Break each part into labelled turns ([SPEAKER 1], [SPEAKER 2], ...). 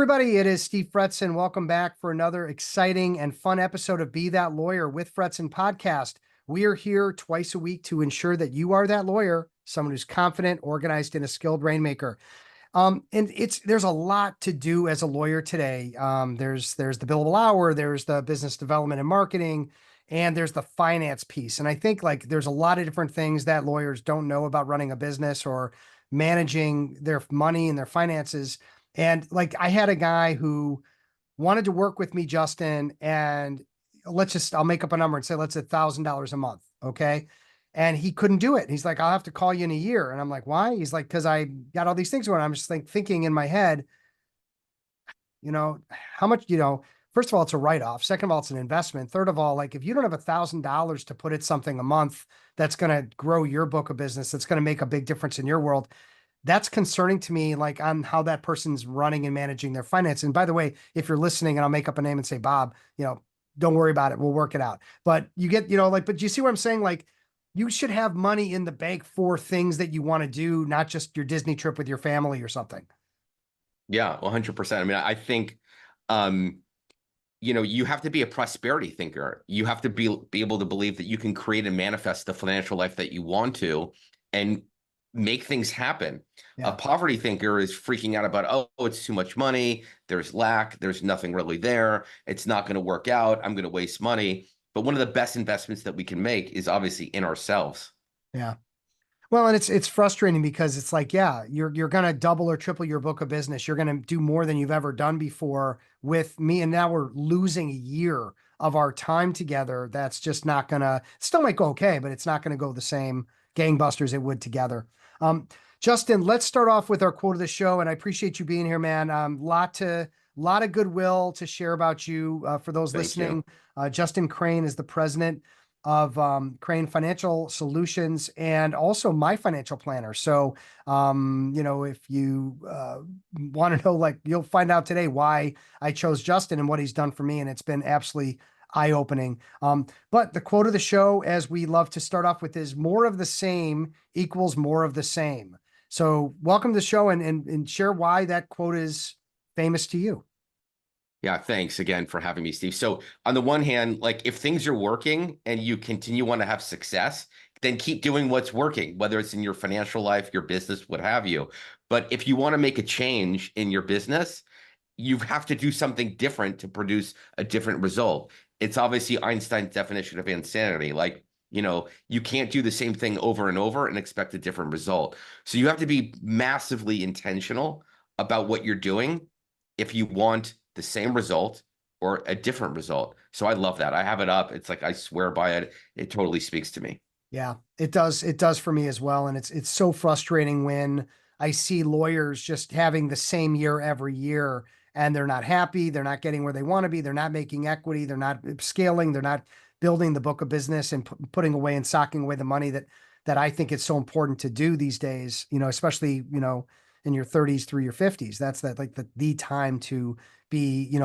[SPEAKER 1] everybody, it is Steve Fretzin. Welcome back for another exciting and fun episode of Be That Lawyer with Fretzin podcast. We are here twice a week to ensure that you are that lawyer, someone who's confident, organized, and a skilled rainmaker. And there's a lot to do as a lawyer today. There's the billable hour, there's the business development and marketing, and there's the finance piece. And I think like there's a lot of different things that lawyers don't know about running a business or managing their money and their finances. And like I had a guy who wanted to work with me, Justin, and I'll make up a number and say, let's say $1,000 a month. Okay. And he couldn't do it. He's like, I'll have to call you in a year. And I'm like, why? He's like, because I got all these things going. I'm just like thinking in my head, how much, first of all, it's a write-off. Second of all, it's an investment. Third of all, like if you don't have $1,000 to put at something a month, that's going to grow your book of business. That's going to make a big difference in your world. That's concerning to me, like on how that person's running and managing their finance. And by the way, if you're listening and I'll make up a name and say, Bob, don't worry about it. We'll work it out. But you get, but do you see what I'm saying? Like you should have money in the bank for things that you want to do, not just your Disney trip with your family or something.
[SPEAKER 2] Yeah, 100%. I mean, I think, you have to be a prosperity thinker. You have to be able to believe that you can create and manifest the financial life that you want to and make things happen.
[SPEAKER 1] Yeah.
[SPEAKER 2] A poverty thinker is freaking out about, oh, it's too much money. There's lack. There's nothing really there. It's not going to work out. I'm going to waste money. But one of the best investments that we can make is obviously in ourselves.
[SPEAKER 1] Yeah. Well, and it's frustrating because it's like, yeah, you're going to double or triple your book of business. You're going to do more than you've ever done before with me. And now we're losing a year of our time together. That's just not going to, still might go okay, but it's not going to go the same gangbusters it would together. Justin, let's start off with our quote of the show. And I appreciate you being here, man. Lot of goodwill to share about you. For those listening, Justin Krane is the president of Krane Financial Solutions and also my financial planner. So, if you want to know, like you'll find out today why I chose Justin and what he's done for me. And it's been absolutely eye-opening. But the quote of the show, as we love to start off with, is more of the same equals more of the same. So welcome to the show and share why that quote is famous to you.
[SPEAKER 2] Yeah, thanks again for having me, Steve. So on the one hand, like if things are working and you want to have success, then keep doing what's working, whether it's in your financial life, your business, what have you. But if you want to make a change in your business, you have to do something different to produce a different result. It's obviously Einstein's definition of insanity. Like, you can't do the same thing over and over and expect a different result. So you have to be massively intentional about what you're doing if you want the same result or a different result. So I love that. I have it up. It's like, I swear by it. It totally speaks to me.
[SPEAKER 1] Yeah, it does. It does for me as well. And it's so frustrating when I see lawyers just having the same year every year and they're not happy. They're not getting where they want to be. They're not making equity. They're not scaling. They're not building the book of business and putting away and socking away the money that I think it's so important to do these days, especially, in your 30s through your 50s. That's the time to be,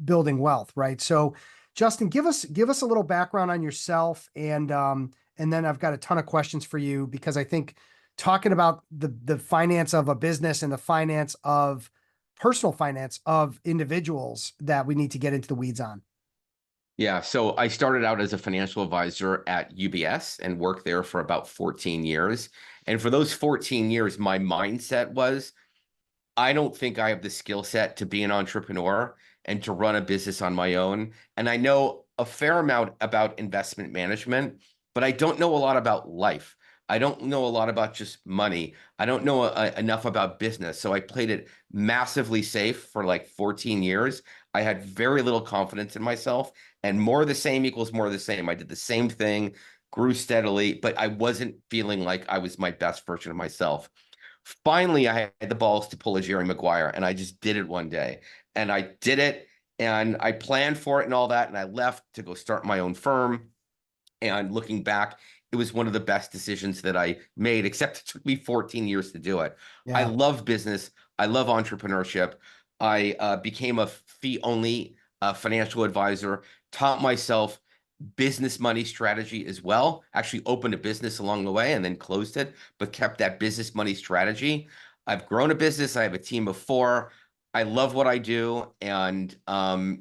[SPEAKER 1] building wealth. Right. So Justin, give us a little background on yourself. And then I've got a ton of questions for you because I think talking about the finance of a business and the finance of personal finance of individuals that we need to get into the weeds on.
[SPEAKER 2] Yeah. So I started out as a financial advisor at UBS and worked there for about 14 years. And for those 14 years, my mindset was, I don't think I have the skill set to be an entrepreneur and to run a business on my own. And I know a fair amount about investment management, but I don't know a lot about life. I don't know a lot about just money. I don't know enough about business. So I played it massively safe for like 14 years. I had very little confidence in myself, and more of the same equals more of the same. I did the same thing, grew steadily, but I wasn't feeling like I was my best version of myself. Finally, I had the balls to pull a Jerry Maguire, and I just did it one day. And I did it, and I planned for it and all that, and I left to go start my own firm. And looking back, it was one of the best decisions that I made, except it took me 14 years to do it.
[SPEAKER 1] Yeah.
[SPEAKER 2] I love business. I love entrepreneurship. I became a fee-only financial advisor, taught myself business money strategy as well. Actually opened a business along the way and then closed it, but kept that business money strategy. I've grown a business. I have a team of 4. I love what I do, and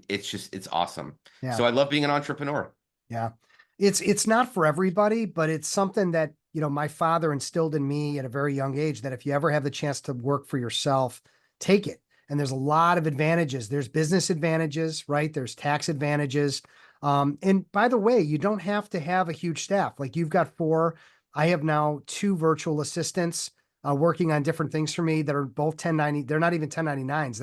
[SPEAKER 2] it's awesome.
[SPEAKER 1] Yeah.
[SPEAKER 2] So I love being an entrepreneur.
[SPEAKER 1] Yeah. It's not for everybody, but it's something that, my father instilled in me at a very young age that if you ever have the chance to work for yourself, take it. And there's a lot of advantages. There's business advantages, right? There's tax advantages. And by the way, you don't have to have a huge staff. Like you've got four. I have now two virtual assistants working on different things for me that are both 1090. They're not even 1099s.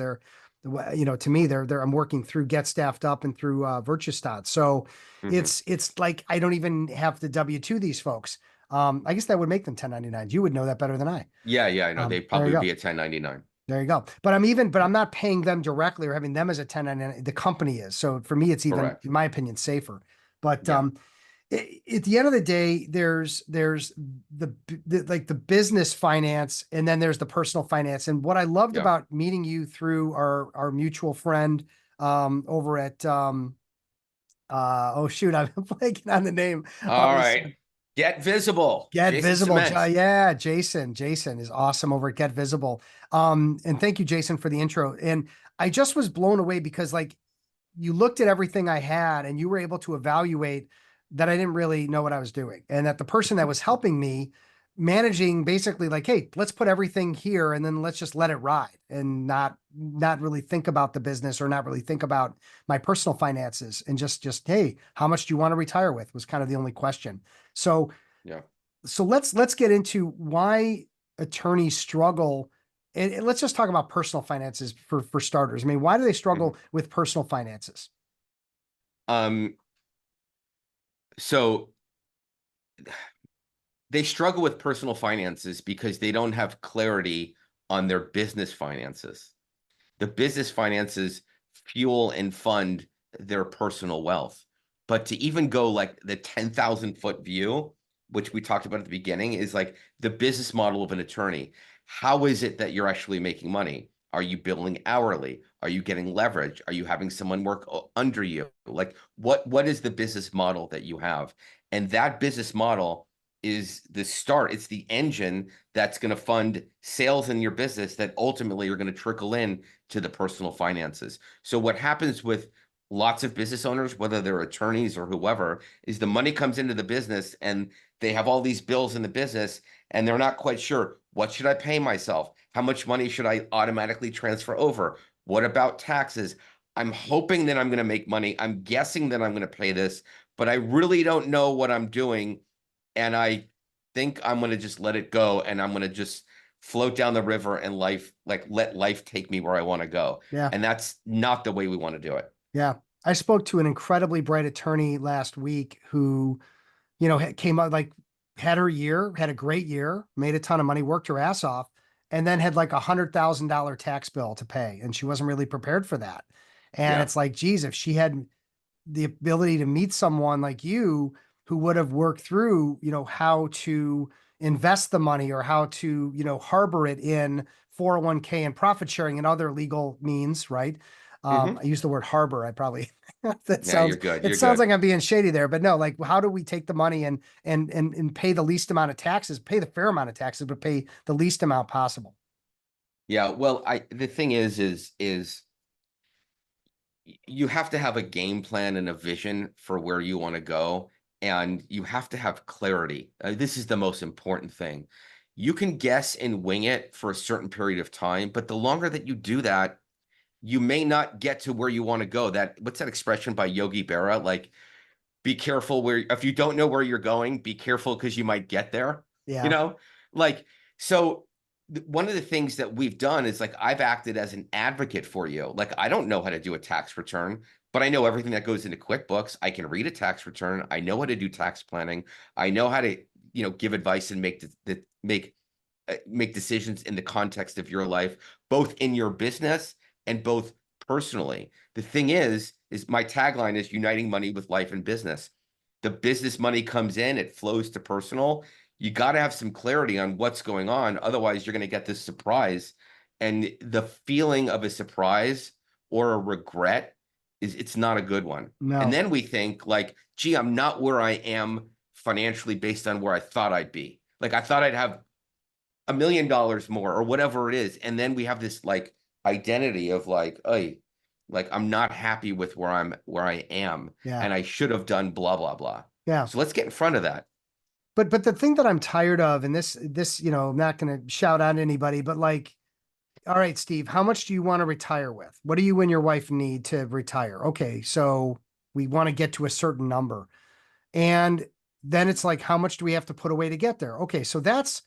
[SPEAKER 1] To me, I'm working through Get Staffed Up and through Virtustat. So
[SPEAKER 2] Hmm.
[SPEAKER 1] it's like I don't even have to W-2 these folks. I guess that would make them 1099s. You would know that better than I.
[SPEAKER 2] Yeah, yeah, I know. They
[SPEAKER 1] There
[SPEAKER 2] probably
[SPEAKER 1] you
[SPEAKER 2] would
[SPEAKER 1] go.
[SPEAKER 2] be at 1099.
[SPEAKER 1] There you go. But I'm not paying them directly or having them as a 1099. The company is. So for me, it's even,
[SPEAKER 2] Correct.
[SPEAKER 1] in my opinion, safer. But
[SPEAKER 2] Yeah,
[SPEAKER 1] at the end of the day, there's like the business finance, and then there's the personal finance. And what I loved
[SPEAKER 2] yeah.
[SPEAKER 1] about meeting you through our mutual friend over at oh shoot, I'm blanking on the name of
[SPEAKER 2] All
[SPEAKER 1] his
[SPEAKER 2] right. Get visible.
[SPEAKER 1] Get
[SPEAKER 2] Jason
[SPEAKER 1] Visible.
[SPEAKER 2] Cement.
[SPEAKER 1] Yeah, Jason. Jason is awesome over at Get Visible. And thank you, Jason, for the intro. And I just was blown away because like you looked at everything I had and you were able to evaluate that I didn't really know what I was doing. And that the person that was helping me managing basically like, hey, let's put everything here and then let's just let it ride and not really think about the business or not really think about my personal finances and just hey, how much do you want to retire with was kind of the only question. So
[SPEAKER 2] Yeah.
[SPEAKER 1] let's get into why attorneys struggle. And let's just talk about personal finances for starters. I mean, why do they
[SPEAKER 2] Mhm.
[SPEAKER 1] struggle with personal finances?
[SPEAKER 2] Um, so they struggle with personal finances because they don't have clarity on their business finances. The business finances fuel and fund their personal wealth. But to even go like the 10,000-foot view, which we talked about at the beginning, is like the business model of an attorney. How is it that you're actually making money? Are you billing hourly? Are you getting leverage? Are you having someone work under you? Like what is the business model that you have? And that business model is the start. It's the engine that's going to fund sales in your business that ultimately are going to trickle in to the personal finances. So what happens with lots of business owners, whether they're attorneys or whoever, is the money comes into the business and they have all these bills in the business and they're not quite sure, what should I pay myself? How much money should I automatically transfer over? What about taxes? I'm hoping that I'm going to make money. I'm guessing that I'm going to pay this, but I really don't know what I'm doing. And I think I'm going to just let it go and I'm going to just float down the river and let life take me where I want to go.
[SPEAKER 1] Yeah.
[SPEAKER 2] And that's not the way we want to do it.
[SPEAKER 1] Yeah. I spoke to an incredibly bright attorney last week who, came out like had her year, had a great year, made a ton of money, worked her ass off, and then had like $100,000 tax bill to pay. And she wasn't really prepared for that. And
[SPEAKER 2] Yeah.
[SPEAKER 1] it's like, geez, if she had the ability to meet someone like you who would have worked through, how to invest the money or how to, harbor it in 401k and profit sharing and other legal means, right?
[SPEAKER 2] Hmm.
[SPEAKER 1] I use the word harbor. I probably that
[SPEAKER 2] Yeah, you're
[SPEAKER 1] sounds
[SPEAKER 2] good.
[SPEAKER 1] it
[SPEAKER 2] You're
[SPEAKER 1] sounds
[SPEAKER 2] good.
[SPEAKER 1] like I'm being shady there, but no, like how do we take the money and pay the least amount of taxes, pay the fair amount of taxes, but pay the least amount possible?
[SPEAKER 2] Yeah. Well, the thing is you have to have a game plan and a vision for where you want to go, and you have to have clarity. This is the most important thing. You can guess and wing it for a certain period of time, but the longer that you do that, you may not get to where you want to go. What's that expression by Yogi Berra? Like, be careful where if you don't know where you're going, be careful because you might get there. You
[SPEAKER 1] Yeah.
[SPEAKER 2] know, like so. One of the things that we've done is like I've acted as an advocate for you. Like I don't know how to do a tax return, but I know everything that goes into QuickBooks. I can read a tax return. I know how to do tax planning. I know how to give advice and make decisions in the context of your life, both in your business and both personally. The thing is my tagline is uniting money with life and business. The business money comes in, it flows to personal. You got to have some clarity on what's going on. Otherwise, you're going to get this surprise. And the feeling of a surprise or a regret it's not a good one. And
[SPEAKER 1] No.
[SPEAKER 2] then we think like, gee, I'm not where I am financially based on where I thought I'd be. Like I thought I'd have $1 million more or whatever it is. And then we have this like identity of like, hey, like I'm not happy with where I am,
[SPEAKER 1] Yeah.
[SPEAKER 2] and I should have done blah blah blah.
[SPEAKER 1] Yeah.
[SPEAKER 2] So let's get in front of that.
[SPEAKER 1] But the thing that I'm tired of, and this, I'm not going to shout out anybody, but like, all right, Steve, how much do you want to retire with? What do you and your wife need to retire? Okay, so we want to get to a certain number. And then it's like, how much do we have to put away to get there? Okay, so that's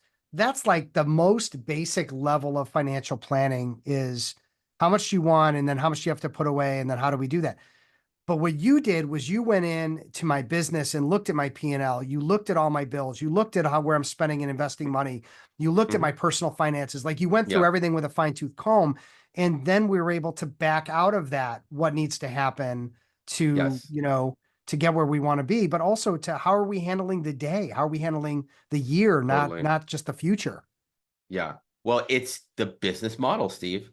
[SPEAKER 1] like the most basic level of financial planning is how much do you want, and then how much do you have to put away, and then how do we do that? But what you did was you went in to my business and looked at my P&L. You looked at all my bills. You looked at where I'm spending and investing money. You looked at
[SPEAKER 2] Mhm.
[SPEAKER 1] my personal finances. Like you went through
[SPEAKER 2] Yeah.
[SPEAKER 1] everything with a fine tooth comb. And then we were able to back out of that what needs to happen to,
[SPEAKER 2] Yes.
[SPEAKER 1] to get where we want to be, but also to how are we handling the day? How are we handling the year, not
[SPEAKER 2] Totally.
[SPEAKER 1] not just the future?
[SPEAKER 2] Yeah. Well, it's the business model, Steve.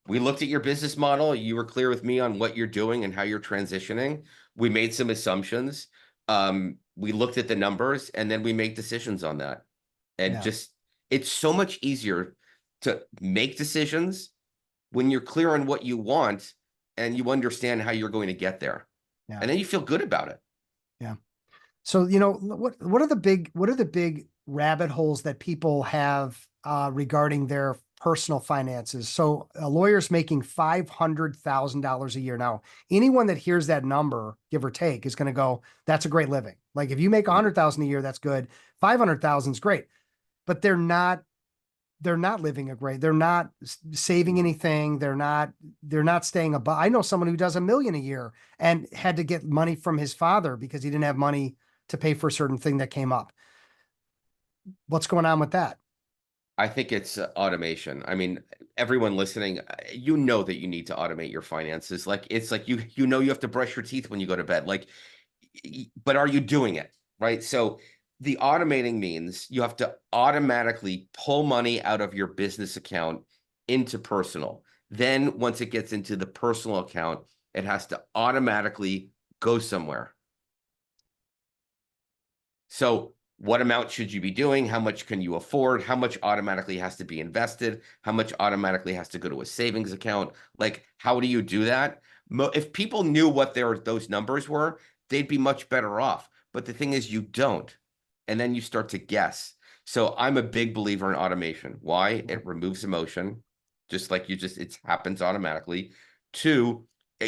[SPEAKER 2] We looked at your business model. You were clear with me on what you're doing and how you're transitioning. We made some assumptions. We looked at the numbers and then we make decisions on that. And
[SPEAKER 1] Yeah,
[SPEAKER 2] just, it's so much easier to make decisions when you're clear on what you want and you understand how you're going to get there.
[SPEAKER 1] yeah,
[SPEAKER 2] And then you feel good about it.
[SPEAKER 1] yeah. So, what are the big rabbit holes that people have regarding their personal finances? So, a lawyer's making $500,000 a year. Now, anyone that hears that number, give or take, is going to go, "That's a great living." Like if you make
[SPEAKER 2] Mhm.
[SPEAKER 1] 100,000 a year, that's good. 500,000 is great, but they're not living a great. They're not saving
[SPEAKER 2] Mhm.
[SPEAKER 1] anything. They're not staying above. I know someone who does 1 million a year and had to get money from his father because he didn't have money to pay for a certain thing that came up. What's going on with that?
[SPEAKER 2] I think it's automation. I mean, everyone listening, you know that you need to automate your finances. Like it's like you know you have to brush your teeth when you go to bed. Like, but are you doing it? Right? So the automating means you have to automatically pull money out of your business account into personal. Then once it gets into the personal account, it has to automatically go somewhere. So what amount should you be doing? How much can you afford? How much automatically has to be invested? How much automatically has to go to a savings account? Like, how do you do that? If people knew what those numbers were, they'd be much better off. But the thing is, you don't. And then you start to guess. So I'm a big believer in automation. Why?
[SPEAKER 1] Yeah.
[SPEAKER 2] It removes emotion, just like it happens automatically. Two,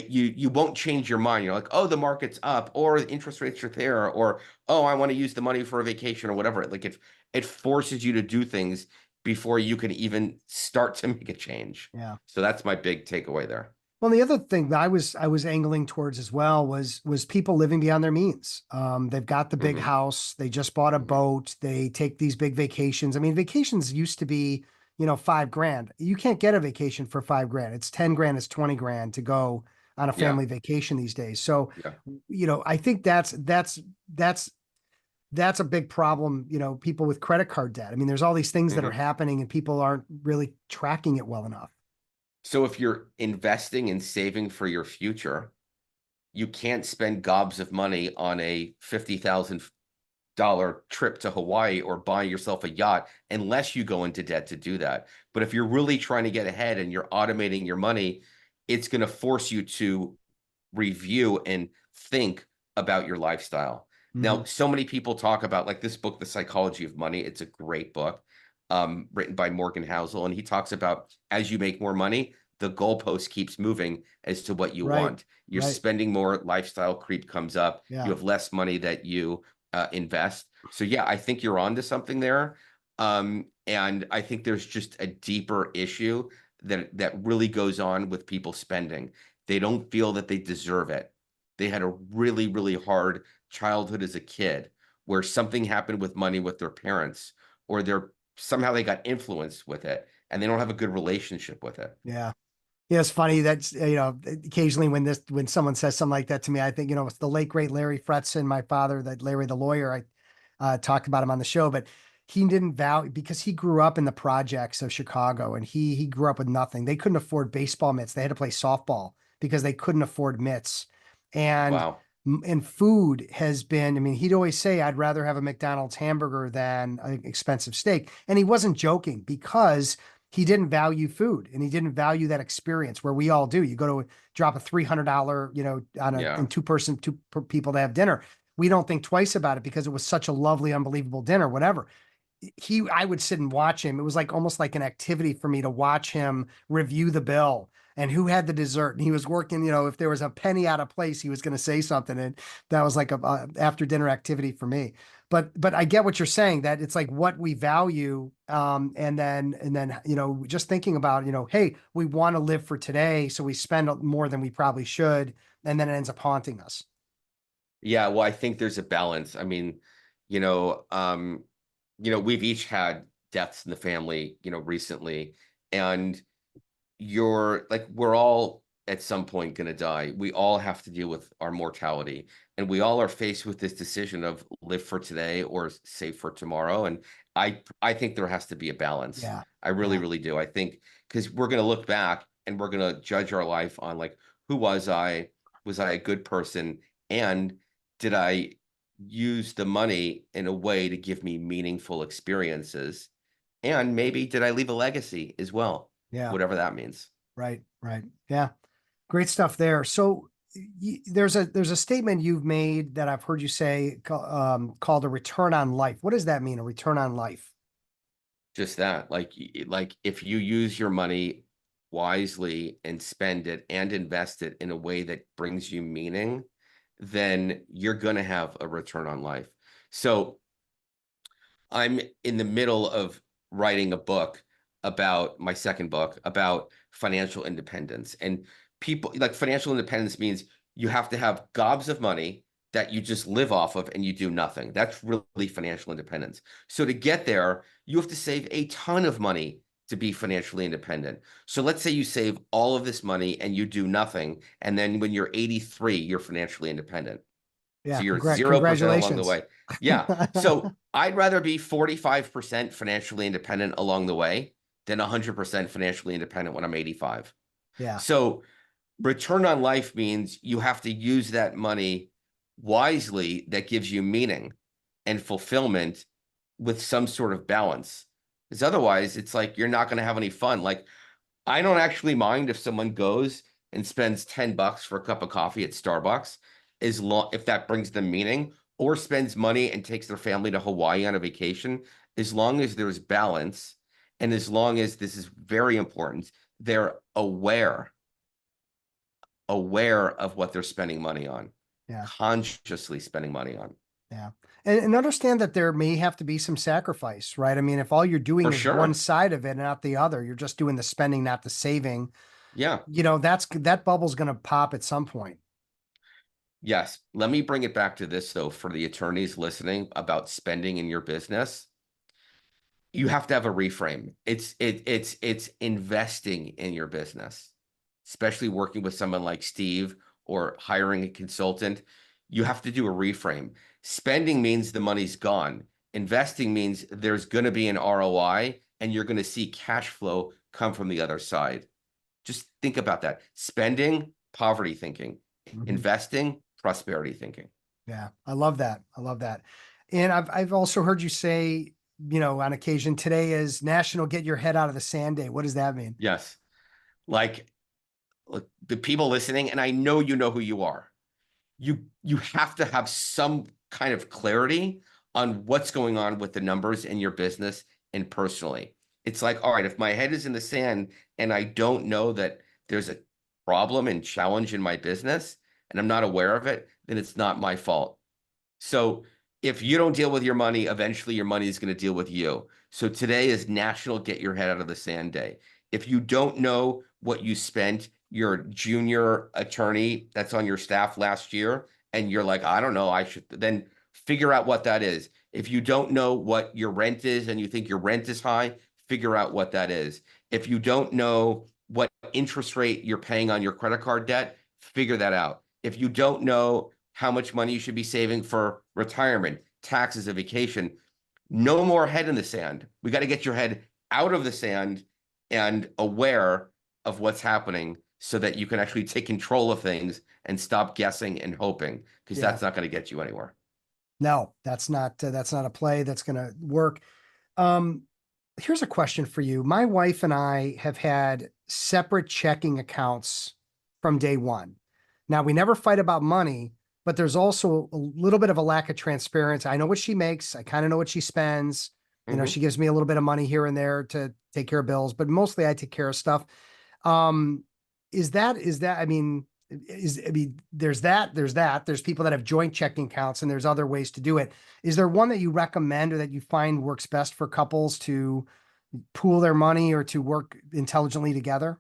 [SPEAKER 2] you won't change your mind. You're like, oh, the market's up, or the interest rates are there, or oh, I want to use the money for a vacation or whatever. Like it forces you to do things before you can even start to make a change.
[SPEAKER 1] Yeah.
[SPEAKER 2] So that's my big takeaway there.
[SPEAKER 1] Well, the other thing that I was angling towards as well was people living beyond their means. They've got the big
[SPEAKER 2] Hmm.
[SPEAKER 1] house, they just bought a
[SPEAKER 2] Hmm.
[SPEAKER 1] boat, they take these big vacations. I mean, vacations used to be, 5 grand. You can't get a vacation for 5 grand. It's 10 grand, it's 20 grand to go on a
[SPEAKER 2] Yeah.
[SPEAKER 1] family vacation these days. So,
[SPEAKER 2] Yeah.
[SPEAKER 1] I think that's a big problem, people with credit card debt. I mean, there's all these things that are
[SPEAKER 2] Hmm.
[SPEAKER 1] happening and people aren't really tracking it well enough.
[SPEAKER 2] So if you're investing and saving for your future, you can't spend gobs of money on a $50,000 trip to Hawaii or buy yourself a yacht unless you go into debt to do that. But if you're really trying to get ahead and you're automating your money, it's going to force you to review and think about your lifestyle. Now,
[SPEAKER 1] Mhm.
[SPEAKER 2] so many people talk about like this book, The Psychology of Money. It's a great book, written by Morgan Housel, and he talks about as you make more money, the goalpost keeps moving as to what you
[SPEAKER 1] Right.
[SPEAKER 2] want. You're
[SPEAKER 1] Right.
[SPEAKER 2] spending more, lifestyle creep comes up. You
[SPEAKER 1] Yeah.
[SPEAKER 2] have less money that you invest. So yeah, I think you're onto something there. And I think there's just a deeper issue that really goes on with people spending. They don't feel that they deserve it. They had a really, really hard childhood as a kid where something happened with money with their parents, or somehow they got influenced with it and they don't have a good relationship with it.
[SPEAKER 1] Yeah. Yeah, it's funny that's occasionally when someone says something like that to me, I think it's the late great Larry Fretzin, my father, that Larry the lawyer. I talked about him on the show, but he didn't value because he grew up in the projects of Chicago and he grew up with nothing. They couldn't afford baseball mitts. They had to play softball because they couldn't afford mitts. And
[SPEAKER 2] Wow.
[SPEAKER 1] and food has been, I mean, he'd always say, I'd rather have a McDonald's hamburger than an expensive steak. And he wasn't joking because he didn't value food and he didn't value that experience where we all do. You go to drop a $300, on a
[SPEAKER 2] Yeah.
[SPEAKER 1] in two people to have dinner. We don't think twice about it because it was such a lovely, unbelievable dinner, whatever. I would sit and watch him. It was like almost like an activity for me to watch him review the bill and who had the dessert. And he was working, if there was a penny out of place, he was going to say something. And that was like a after dinner activity for me. But I get what you're saying, that it's like what we value. And then, just thinking about, hey, we want to live for today. So we spend more than we probably should. And then it ends up haunting us.
[SPEAKER 2] Yeah, well, I think there's a balance. I mean, you know, um, we've each had deaths in the family, recently, and you're like, we're all at some point going to die. We all have to deal with our mortality, and we all are faced with this decision of live for today or save for tomorrow. And I think there has to be a balance.
[SPEAKER 1] Yeah.
[SPEAKER 2] I really,
[SPEAKER 1] Yeah.
[SPEAKER 2] really do. I think because we're going to look back and we're going to judge our life on like, who was I? Was I a good person? And did I use the money in a way to give me meaningful experiences? And maybe did I leave a legacy as well?
[SPEAKER 1] Yeah.
[SPEAKER 2] Whatever that means.
[SPEAKER 1] Right. Right. Yeah. Great stuff there. So there's a statement you've made that I've heard you say called a return on life. What does that mean? A return on life?
[SPEAKER 2] Just that, like if you use your money wisely and spend it and invest it in a way that brings you meaning, then you're going to have a return on life. So I'm in the middle of writing a book about my second book about financial independence. And people like financial independence means you have to have gobs of money that you just live off of and you do nothing. That's really financial independence. So to get there, you have to save a ton of money to be financially independent. So let's say you save all of this money and you do nothing. And then when you're 83, you're financially independent.
[SPEAKER 1] Yeah.
[SPEAKER 2] So you're 0% along the
[SPEAKER 1] Congratulations.
[SPEAKER 2] way. Yeah. So I'd rather be 45% financially independent along the way than 100% financially independent when I'm 85.
[SPEAKER 1] Yeah.
[SPEAKER 2] So return on life means you have to use that money wisely that gives you meaning and fulfillment with some sort of balance. Because otherwise, it's like you're not going to have any fun. Like, I don't actually mind if someone goes and spends $10 for a cup of coffee at Starbucks, as long if that brings them meaning, or spends money and takes their family to Hawaii on a vacation, as long as there's balance, and as long as this is very important, they're aware of what they're spending money on,
[SPEAKER 1] Yeah.
[SPEAKER 2] consciously spending money on.
[SPEAKER 1] Yeah. And understand that there may have to be some sacrifice, right? I mean, if all you're doing
[SPEAKER 2] For
[SPEAKER 1] is one
[SPEAKER 2] sure.
[SPEAKER 1] side of it and not the other, you're just doing the spending, not the saving,
[SPEAKER 2] Yeah.
[SPEAKER 1] that bubble's going to pop at some point.
[SPEAKER 2] Yes. Let me bring it back to this, though, for the attorneys listening about spending in your business. You have to have a reframe. It's investing in your business, especially working with someone like Steve or hiring a consultant. You have to do a reframe. Spending means the money's gone. Investing means there's going to be an ROI and you're going to see cash flow come from the other side. Just think about that. Spending, poverty thinking.
[SPEAKER 1] Mhm.
[SPEAKER 2] Investing, prosperity thinking.
[SPEAKER 1] Yeah. I love that. I love that. And I've also heard you say, on occasion, today is National Get Your Head Out of the Sand Day. What does that mean?
[SPEAKER 2] Yes. Like, look, the people listening, and I know you know who you are. You have to have some kind of clarity on what's going on with the numbers in your business and personally. It's like, all right, if my head is in the sand and I don't know that there's a problem and challenge in my business and I'm not aware of it, then it's not my fault. So if you don't deal with your money, eventually your money is going to deal with you. So today is National Get Your Head Out of the Sand Day. If you don't know what you spent your junior attorney that's on your staff last year, and you're like, I don't know, I should then figure out what that is. If you don't know what your rent is and you think your rent is high, figure out what that is. If you don't know what interest rate you're paying on your credit card debt, figure that out. If you don't know how much money you should be saving for retirement, taxes, a vacation. No more head in the sand. We got to get your head out of the sand and aware of what's happening so that you can actually take control of things and stop guessing and hoping, because
[SPEAKER 1] Yeah.
[SPEAKER 2] that's not going to get you anywhere.
[SPEAKER 1] No, that's not a play that's going to work. Um, Here's a question for you. My wife and I have had separate checking accounts from day one. Now, we never fight about money, but there's also a little bit of a lack of transparency. I know what she makes. I kind of know what she spends. You know,
[SPEAKER 2] Hmm.
[SPEAKER 1] she gives me a little bit of money here and there to take care of bills, but mostly I take care of stuff. Um, I mean, there's people that have joint checking accounts and there's other ways to do it. Is there one that you recommend or that you find works best for couples to pool their money or to work intelligently together?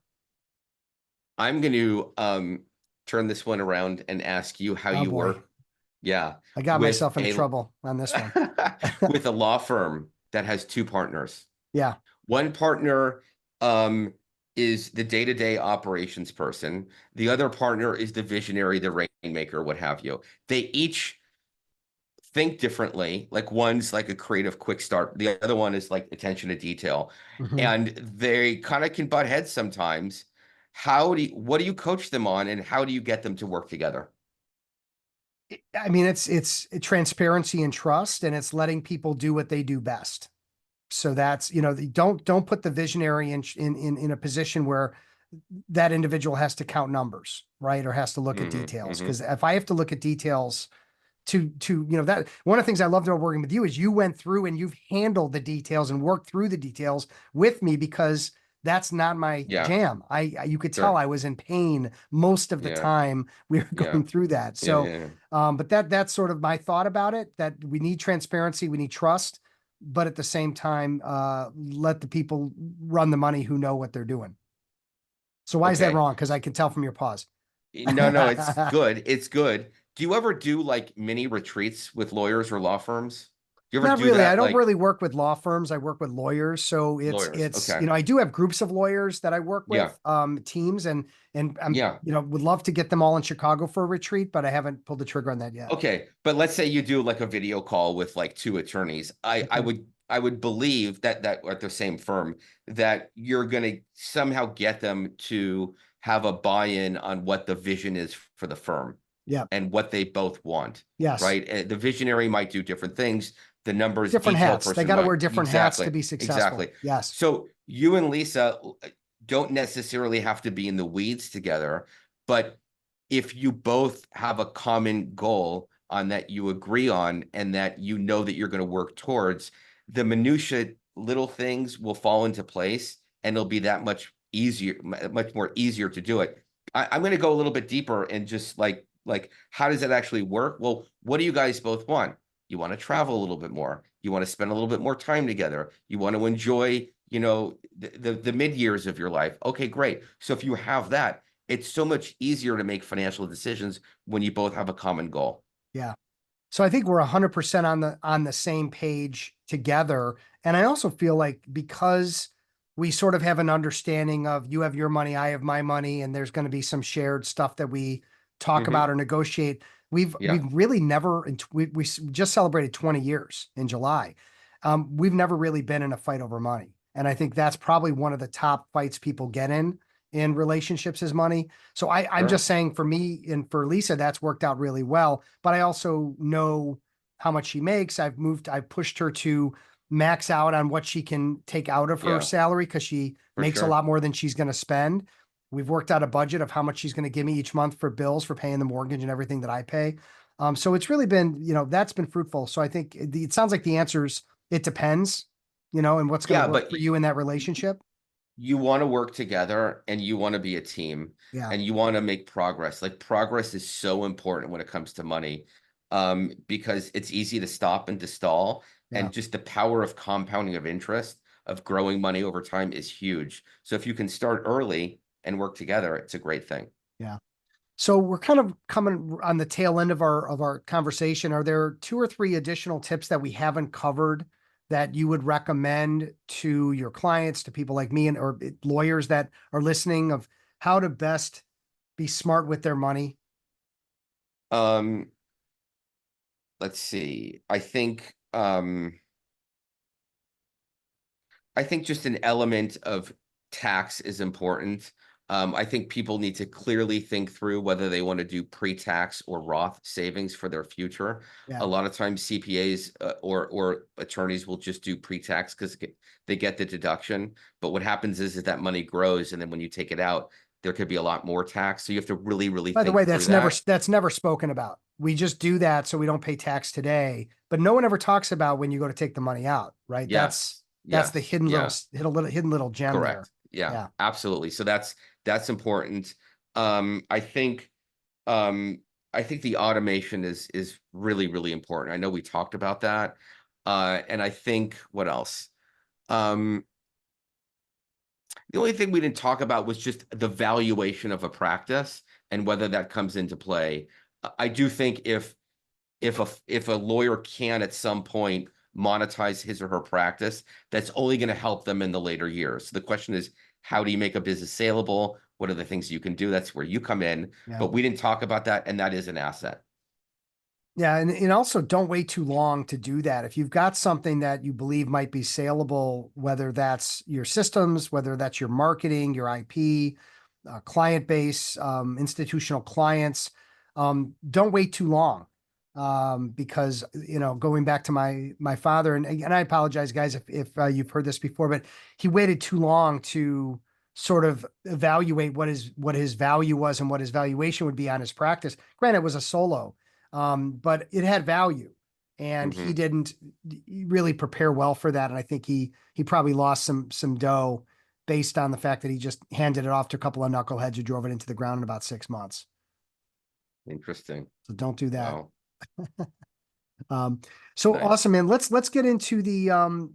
[SPEAKER 2] I'm going to turn this one around and ask you how
[SPEAKER 1] Oh
[SPEAKER 2] you
[SPEAKER 1] boy,
[SPEAKER 2] work. Yeah,
[SPEAKER 1] I got
[SPEAKER 2] with
[SPEAKER 1] myself into
[SPEAKER 2] a
[SPEAKER 1] trouble on this one.
[SPEAKER 2] with a law firm that has two partners.
[SPEAKER 1] Yeah.
[SPEAKER 2] One partner um, is the day-to-day operations person. The other partner is the visionary, the rainmaker, what have you. They each think differently. Like one's like a creative quick start. The other one is like attention to detail.
[SPEAKER 1] Mhm.
[SPEAKER 2] And they kind of can butt heads sometimes. What do you coach them on and how do you get them to work together?
[SPEAKER 1] I mean, it's transparency and trust, and it's letting people do what they do best. So that's, don't put the visionary in a position where that individual has to count numbers, right? Or has to look at
[SPEAKER 2] Hmm.
[SPEAKER 1] details.
[SPEAKER 2] Hmm.
[SPEAKER 1] Because if I have to look at details that one of the things I loved about working with you is you went through and you've handled the details and worked through the details with me because that's not my
[SPEAKER 2] Yeah,
[SPEAKER 1] jam. You could tell
[SPEAKER 2] sure.
[SPEAKER 1] I was in pain most of the
[SPEAKER 2] Yeah,
[SPEAKER 1] time we were
[SPEAKER 2] yeah,
[SPEAKER 1] going through that.
[SPEAKER 2] yeah,
[SPEAKER 1] So,
[SPEAKER 2] yeah.
[SPEAKER 1] but that's sort of my thought about it, that we need transparency, we need trust, but at the same time, let the people run the money who know what they're doing. So why is that
[SPEAKER 2] Okay.
[SPEAKER 1] wrong? Because I can tell from your pause.
[SPEAKER 2] No, no, it's good. It's good. Do you ever do like mini retreats with lawyers or law firms? Do you ever
[SPEAKER 1] Not
[SPEAKER 2] do
[SPEAKER 1] really. I
[SPEAKER 2] that?
[SPEAKER 1] don't
[SPEAKER 2] Like
[SPEAKER 1] really work with law firms. I work with lawyers. So
[SPEAKER 2] lawyers. Okay.
[SPEAKER 1] I do have groups of lawyers that I work
[SPEAKER 2] Yeah.
[SPEAKER 1] with, teams, and I'm,
[SPEAKER 2] Yeah.
[SPEAKER 1] would love to get them all in Chicago for a retreat, but I haven't pulled the trigger on that yet.
[SPEAKER 2] Okay. But let's say you do like a video call with like two attorneys.
[SPEAKER 1] Okay.
[SPEAKER 2] I would believe that at the same firm that you're gonna somehow get them to have a buy-in on what the vision is for the firm
[SPEAKER 1] Yeah.
[SPEAKER 2] and what they both want,
[SPEAKER 1] Yes.
[SPEAKER 2] right? The visionary might do different things. The numbers
[SPEAKER 1] Different
[SPEAKER 2] detail
[SPEAKER 1] hats. They
[SPEAKER 2] person
[SPEAKER 1] got to
[SPEAKER 2] might
[SPEAKER 1] wear different hats to
[SPEAKER 2] exactly,
[SPEAKER 1] be successful.
[SPEAKER 2] exactly.
[SPEAKER 1] Yes.
[SPEAKER 2] So you and Lisa don't necessarily have to be in the weeds together, but if you both have a common goal on that you agree on and that you know that you're going to work towards, the minutia little things will fall into place and it'll be that much easier, much more easier to do it. I'm going to go a little bit deeper and just like how does that actually work? Well, what do you guys both want? You want to travel a little bit more. You want to spend a little bit more time together. You want to enjoy, the mid years of your life. Okay, great. So if you have that, it's so much easier to make financial decisions when you both have a common goal.
[SPEAKER 1] Yeah. So I think we're 100% on the same page together. And I also feel like because we sort of have an understanding of you have your money, I have my money, and there's going to be some shared stuff that we talk about
[SPEAKER 2] Hmm.
[SPEAKER 1] or negotiate. We've
[SPEAKER 2] Yeah,
[SPEAKER 1] really never, and we just celebrated 20 years in July. We've never really been in a fight over money. And I think that's probably one of the top fights people get in relationships is money. So I'm
[SPEAKER 2] sure.
[SPEAKER 1] just saying for me and for Lisa, that's worked out really well. But I also know how much she makes. I've pushed her to max out on what she can take out of her
[SPEAKER 2] Yeah,
[SPEAKER 1] salary because she
[SPEAKER 2] for
[SPEAKER 1] makes a
[SPEAKER 2] sure.
[SPEAKER 1] lot more than she's going to spend. We've worked out a budget of how much she's going to give me each month for bills, for paying the mortgage and everything that I pay. So it's really been, that's been fruitful. So I think it sounds like the answer's it depends, and what's going to
[SPEAKER 2] Yeah,
[SPEAKER 1] work
[SPEAKER 2] but
[SPEAKER 1] for you in that relationship.
[SPEAKER 2] you want to work together and you want to be a team
[SPEAKER 1] Yeah.
[SPEAKER 2] and you want to make progress. Like progress is so important when it comes to money, because it's easy to stop and to stall.
[SPEAKER 1] Yeah.
[SPEAKER 2] And just the power of compounding of interest, of growing money over time is huge. So if you can start early and work together, it's a great thing.
[SPEAKER 1] Yeah. So we're kind of coming on the tail end of our conversation. Are there two or three additional tips that we haven't covered that you would recommend to your clients, to people like me and or lawyers that are listening, of how to best be smart with their money?
[SPEAKER 2] Um, let's see. I think just an element of tax is important. I think people need to clearly think through whether they want to do pre-tax or Roth savings for their future. A
[SPEAKER 1] Yeah.
[SPEAKER 2] lot of times CPAs or attorneys will just do pre-tax because they get the deduction. But what happens is that money grows, and then when you take it out, there could be a lot more tax. So you have to really, really
[SPEAKER 1] By the
[SPEAKER 2] think
[SPEAKER 1] way,
[SPEAKER 2] through that.
[SPEAKER 1] that's never spoken about. We just do that so we don't pay tax today, but no one ever talks about when you go to take the money out, right?
[SPEAKER 2] Yes,
[SPEAKER 1] That's the
[SPEAKER 2] yes, yeah.
[SPEAKER 1] hidden little gem there.
[SPEAKER 2] Correct. Yeah,
[SPEAKER 1] Yeah.
[SPEAKER 2] absolutely. So that's important. Um, I think um I think the automation is really, really important. I know we talked about that. And I think what else? Um, the only thing we didn't talk about was just the valuation of a practice and whether that comes into play. I do think if a lawyer can at some point monetize his or her practice, that's only going to help them in the later years. So the question is, how do you make a business saleable? What are the things you can do? That's where you come in.
[SPEAKER 1] Yeah.
[SPEAKER 2] But we didn't talk about that, and that is an asset.
[SPEAKER 1] Yeah, and also don't wait too long to do that. If you've got something that you believe might be saleable, whether that's your systems, whether that's your marketing, your IP, client base, institutional clients, don't wait too long. Because going back to my father, and I apologize, guys, if you've heard this before, but he waited too long to sort of evaluate what his value was and what his valuation would be on his practice. Granted, it was a solo, but it had value, and he
[SPEAKER 2] Hmm.
[SPEAKER 1] didn't really prepare well for that. And I think he probably lost some dough based on the fact that he just handed it off to a couple of knuckleheads who drove it into the ground in about 6 months.
[SPEAKER 2] Interesting.
[SPEAKER 1] So don't do that.
[SPEAKER 2] Wow.
[SPEAKER 1] Um, so
[SPEAKER 2] Nice.
[SPEAKER 1] awesome, man. Let's get into the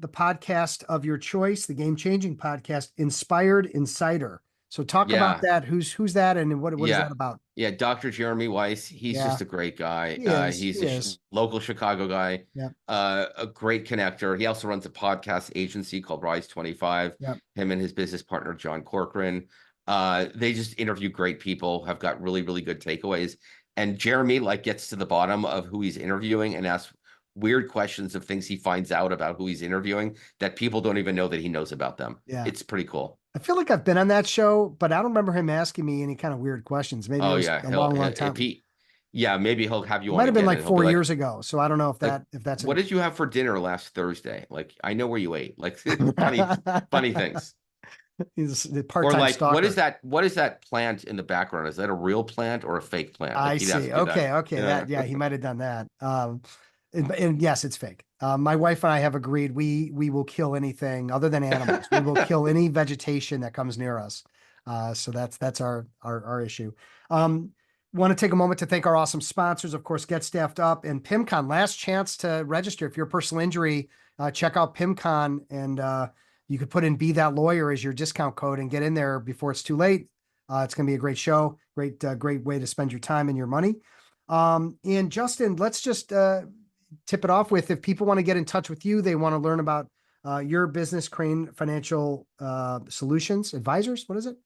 [SPEAKER 1] podcast of your choice, the game changing podcast, Inspired Insider. So talk about
[SPEAKER 2] Yeah.
[SPEAKER 1] that. Who's that, and what is
[SPEAKER 2] Yeah.
[SPEAKER 1] that about?
[SPEAKER 2] Yeah. Dr. Jeremy Weiss, he's
[SPEAKER 1] Yeah,
[SPEAKER 2] just a great guy.
[SPEAKER 1] he is. He
[SPEAKER 2] He's a
[SPEAKER 1] is.
[SPEAKER 2] local Chicago guy,
[SPEAKER 1] Yeah,
[SPEAKER 2] a great connector. He also runs a podcast agency called Rise 25.
[SPEAKER 1] yeah,
[SPEAKER 2] Him and his business partner, John Corcoran. They just interview great people, have got really, really good takeaways. And Jeremy like gets to the bottom of who he's interviewing and asks weird questions of things he finds out about who he's interviewing that people don't even know that he knows about them.
[SPEAKER 1] yeah.
[SPEAKER 2] It's pretty cool.
[SPEAKER 1] I feel like I've been on that show, but I don't remember him asking me any kind of weird questions. Maybe it
[SPEAKER 2] Oh
[SPEAKER 1] was
[SPEAKER 2] yeah,
[SPEAKER 1] a
[SPEAKER 2] he'll
[SPEAKER 1] long
[SPEAKER 2] if
[SPEAKER 1] time.
[SPEAKER 2] he, yeah, maybe he'll have
[SPEAKER 1] It
[SPEAKER 2] you on
[SPEAKER 1] might have been
[SPEAKER 2] again
[SPEAKER 1] like
[SPEAKER 2] and he'll be
[SPEAKER 1] 4 years ago. So I don't know
[SPEAKER 2] like,
[SPEAKER 1] if that's
[SPEAKER 2] what
[SPEAKER 1] an.
[SPEAKER 2] did you have for dinner last Thursday? Like, I know where you ate. Like funny, funny things.
[SPEAKER 1] He's the
[SPEAKER 2] Or
[SPEAKER 1] part-time
[SPEAKER 2] like,
[SPEAKER 1] stalker.
[SPEAKER 2] what is that plant in the background? Is that a real plant or a fake plant? Like
[SPEAKER 1] I
[SPEAKER 2] he'd
[SPEAKER 1] see.
[SPEAKER 2] ask you that.
[SPEAKER 1] Okay, okay.
[SPEAKER 2] Yeah.
[SPEAKER 1] Yeah, he might have done that. And yes, it's fake. My wife and I have agreed we will kill anything other than animals. We will kill any vegetation that comes near us. So that's our issue. Want to take a moment to thank our awesome sponsors, of course, Get Staffed Up and PimCon. Last chance to register if you're a personal injury. Check out PimCon, and you could put in "Be That Lawyer" as your discount code and get in there before it's too late. It's going to be a great show, great way to spend your time and your money. And Justin, let's just tip it off with, if people want to get in touch with you, they want to learn about your business, Crane Financial Solutions Advisors. What is it?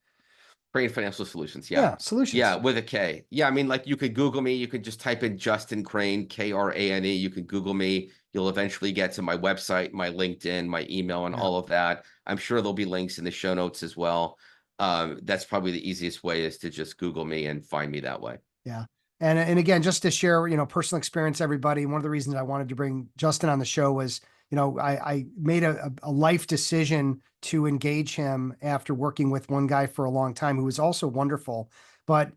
[SPEAKER 2] Crane Financial Solutions. Yeah.
[SPEAKER 1] Yeah,
[SPEAKER 2] Yeah,
[SPEAKER 1] solutions.
[SPEAKER 2] with a K. Yeah, I mean, like you could Google me. You could just type in Justin Crane, Krane. You can Google me. You'll eventually get to my website, my LinkedIn, my email, and
[SPEAKER 1] Yeah,
[SPEAKER 2] all of that. I'm sure there'll be links in the show notes as well. That's probably the easiest way, is to just Google me and find me that way.
[SPEAKER 1] yeah. And again, just to share, personal experience, everybody. One of the reasons I wanted to bring Justin on the show was, I made a life decision to engage him after working with one guy for a long time who was also wonderful. But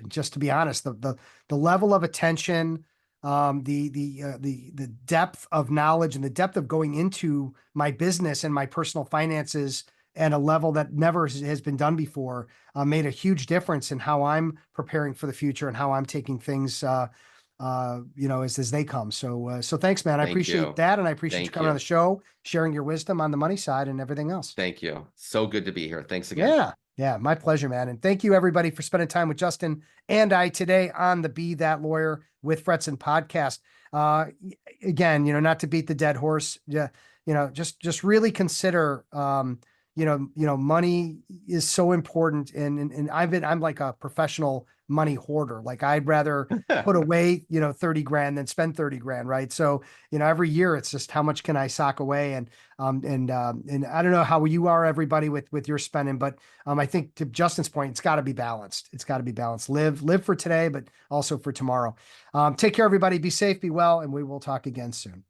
[SPEAKER 1] just to be honest, the level of attention, the depth of knowledge and the depth of going into my business and my personal finances at a level that never has been done before, made a huge difference in how I'm preparing for the future and how I'm taking things, as they come. So thanks, man. I
[SPEAKER 2] Thank
[SPEAKER 1] appreciate
[SPEAKER 2] you.
[SPEAKER 1] that, and I appreciate you
[SPEAKER 2] Thank
[SPEAKER 1] coming on the
[SPEAKER 2] you.
[SPEAKER 1] show, sharing your wisdom on the money side and everything else.
[SPEAKER 2] Thank you. So good to be here. Thanks again.
[SPEAKER 1] Yeah, yeah, my pleasure, man. And thank you, everybody, for spending time with Justin and I today on the Be That Lawyer with Fretzin podcast. Again, not to beat the dead horse, yeah, just really consider, money is so important. And I'm like a professional money hoarder. Like I'd rather put away, 30 grand than spend 30 grand. Right. So, every year it's just how much can I sock away? And I don't know how you are, everybody, with your spending, but I think to Justin's point, it's got to be balanced. It's got to be balanced. Live for today, but also for tomorrow. Take care, everybody. Be safe, be well, and we will talk again soon.